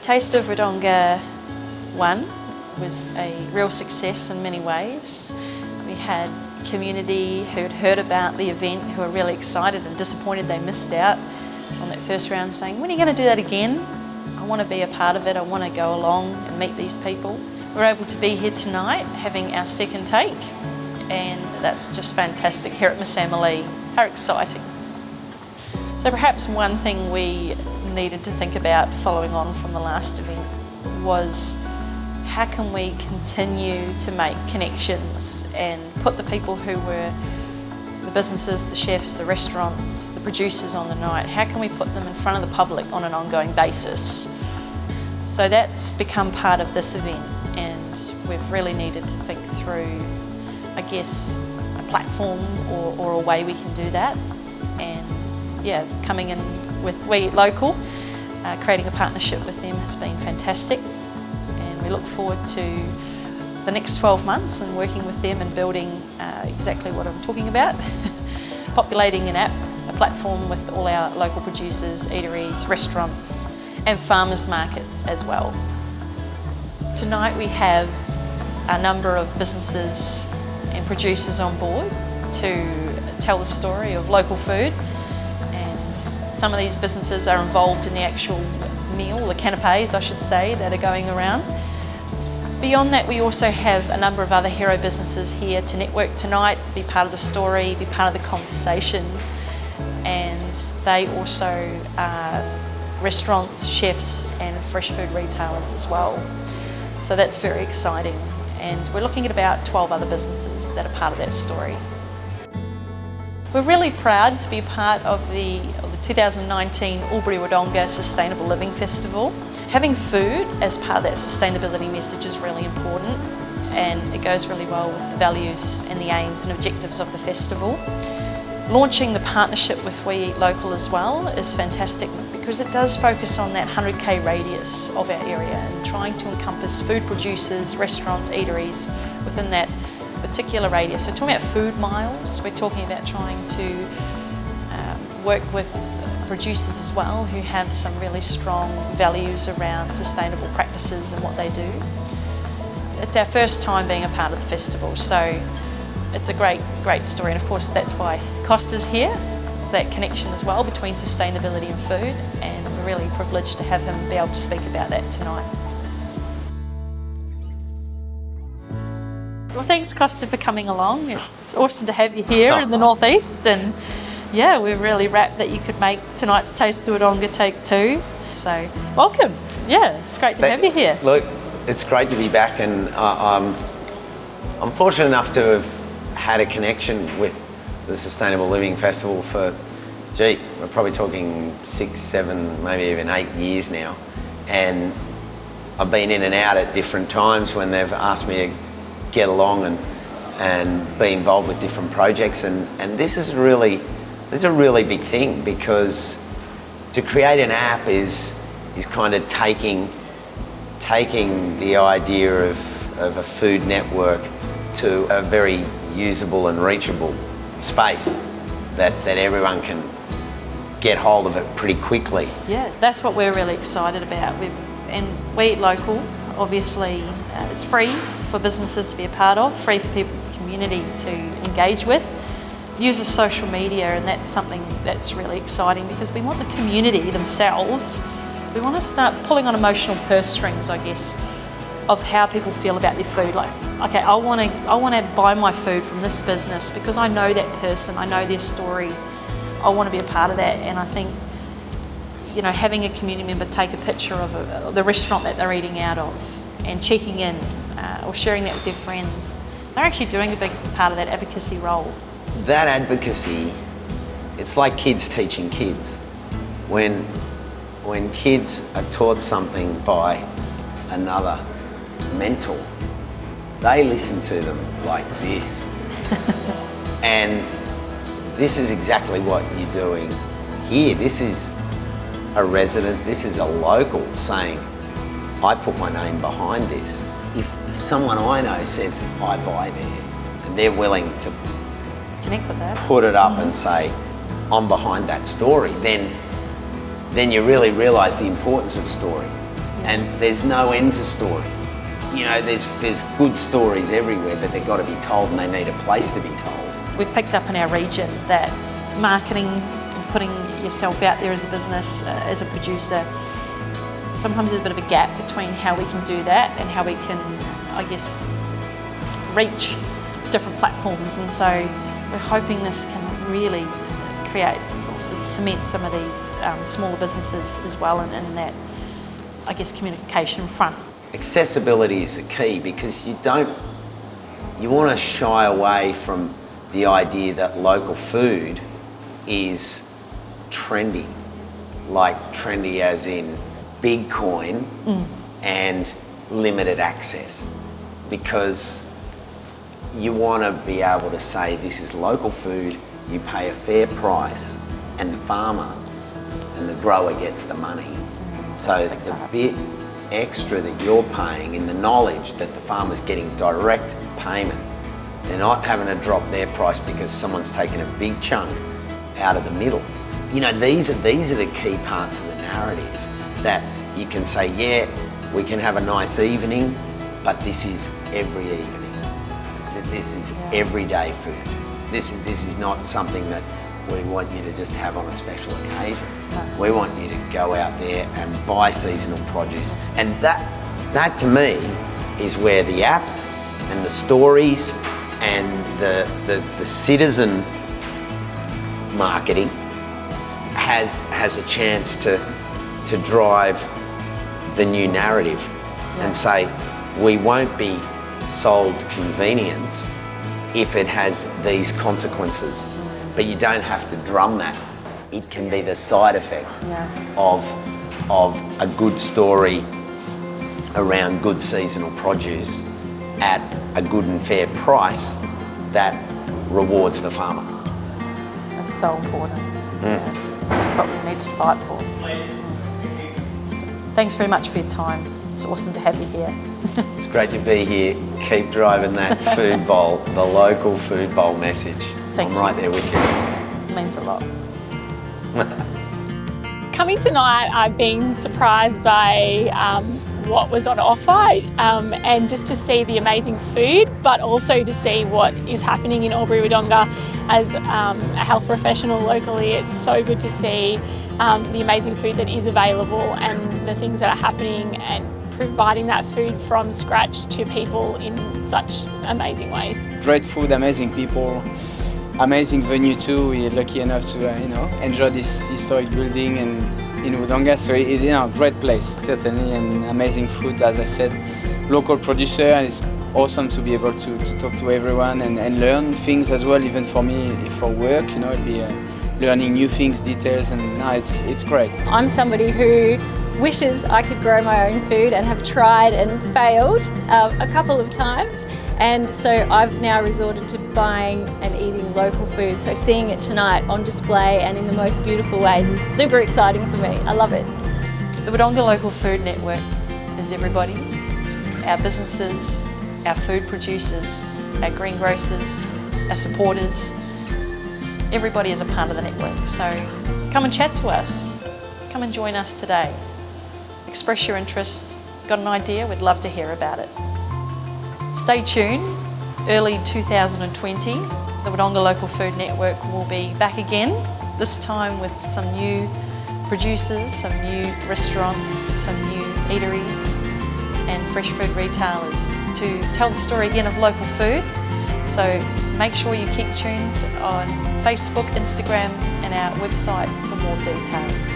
Taste of Wodonga 1 was a real success in many ways. We had community who'd heard about the event who were really excited and disappointed they missed out on that first round, saying, when are you going to do that again? I want to be a part of it, I want to go along and meet these people. We're able to be here tonight having our second take, and that's just fantastic here at Miss Amelie. How exciting. So perhaps one thing we needed to think about following on from the last event was how can we continue to make connections and put the people who were the businesses, the chefs, the restaurants, the producers on the night, how can we put them in front of the public on an ongoing basis? So that's become part of this event, and we've really needed to think through, I guess, a platform or a way we can do that. And yeah, coming in with We Eat Local, creating a partnership with them has been fantastic. And we look forward to the next 12 months and working with them and building exactly what I'm talking about. Populating an app, a platform with all our local producers, eateries, restaurants and farmers markets as well. Tonight we have a number of businesses and producers on board to tell the story of local food, and some of these businesses are involved in the actual meal, the canapes I should say, that are going around. Beyond that, we also have a number of other hero businesses here to network tonight, be part of the story, be part of the conversation, and they also are restaurants, chefs and fresh food retailers as well. So that's very exciting, and we're looking at about 12 other businesses that are part of that story. We're really proud to be part of the 2019 Albury Wodonga Sustainable Living Festival. Having food as part of that sustainability message is really important, and it goes really well with the values and the aims and objectives of the festival. Launching the partnership with We Eat Local as well is fantastic, because it does focus on that 100k radius of our area and trying to encompass food producers, restaurants, eateries within that particular radius. So talking about food miles, we're talking about trying to work with producers as well who have some really strong values around sustainable practices and what they do. It's our first time being a part of the festival, so it's a great story, and of course that's why Costa's here. It's that connection as well between sustainability and food, and we're really privileged to have him be able to speak about that tonight. Well, thanks Costa for coming along. It's awesome to have you here in the northeast, and yeah, we're really rapt that you could make tonight's Taste of Wodonga Take 2. So welcome. Yeah, it's great to have you here. Look, it's great to be back, and I'm fortunate enough to have had a connection with the Sustainable Living Festival for, we're probably talking 6, 7, maybe even 8 years now. And I've been in and out at different times when they've asked me to get along and be involved with different projects. And this is a really big thing, because to create an app is kind of taking the idea of a food network to a very usable and reachable space that everyone can get hold of it pretty quickly. Yeah, that's what we're really excited about. And We Eat Local, obviously it's free for businesses to be a part of, free for people in the community to engage with. Uses social media, and that's something that's really exciting, because we want the community themselves, we want to start pulling on emotional purse strings, I guess, of how people feel about their food. Like, okay, I want to buy my food from this business because I know that person, I know their story, I want to be a part of that. And I think, you know, having a community member take a picture of the restaurant that they're eating out of and checking in or sharing that with their friends, they're actually doing a big part of that advocacy role. That advocacy, it's like kids teaching kids. When kids are taught something by another mentor, they listen to them like this. And this is exactly what you're doing here. This is a resident, this is a local saying, I put my name behind this. If someone I know says, I buy there, and they're willing to connect with that, put it up and say, I'm behind that story, then you really realise the importance of story. And there's no end to story. You know, there's good stories everywhere, but they've got to be told and they need a place to be told. We've picked up in our region that marketing, putting yourself out there as a business, as a producer, sometimes there's a bit of a gap between how we can do that and how we can, I guess, reach different platforms. And so we're hoping this can really create, also cement some of these smaller businesses as well in that, I guess, communication front. Accessibility is the key, because you want to shy away from the idea that local food is trendy, like trendy as in big coin and limited access, because you want to be able to say this is local food, you pay a fair price, and the farmer and the grower gets the money. So the bit extra that you're paying in the knowledge that the farmer's getting direct payment, they're not having to drop their price because someone's taken a big chunk out of the middle. You know, these are the key parts of the narrative, that you can say, yeah, we can have a nice evening, but this is every evening. This is everyday food. This is not something that we want you to just have on a special occasion. No. We want you to go out there and buy seasonal produce. And that to me is where the app and the stories and the citizen marketing has a chance to drive the new narrative and say, we won't be sold convenience if it has these consequences. But you don't have to drum that. It can be the side effect of a good story around good seasonal produce at a good and fair price that rewards the farmer. That's so important. That's what we need to fight for. So, thanks very much for your time. It's awesome to have you here. It's great to be here. Keep driving that food bowl, the local food bowl message. I'm right there with you. It means a lot. Coming tonight, I've been surprised by what was on offer and just to see the amazing food, but also to see what is happening in Wodonga. As a health professional locally, it's so good to see the amazing food that is available and the things that are happening, and providing that food from scratch to people in such amazing ways. Great food, amazing people, amazing venue too. We're lucky enough to enjoy this historic building and in Wodonga, so it's a great place certainly, and amazing food, as I said, local producer, and it's awesome to be able to talk to everyone and learn things as well. Even for me, for work, it'll be learning new things, details, and it's great. I'm somebody who wishes I could grow my own food and have tried and failed a couple of times, and so I've now resorted to buying and eating local food. So seeing it tonight on display and in the most beautiful ways is super exciting for me. I love it. The Wodonga Local Food Network is everybody's. Our businesses, our food producers, our greengrocers, our supporters, everybody is a part of the network. So come and chat to us. Come and join us today. Express your interest. Got an idea? We'd love to hear about it. Stay tuned. Early 2020, the Wodonga Local Food Network will be back again, this time with some new producers, some new restaurants, some new eateries and fresh food retailers to tell the story again of local food. So make sure you keep tuned on Facebook, Instagram and our website for more details.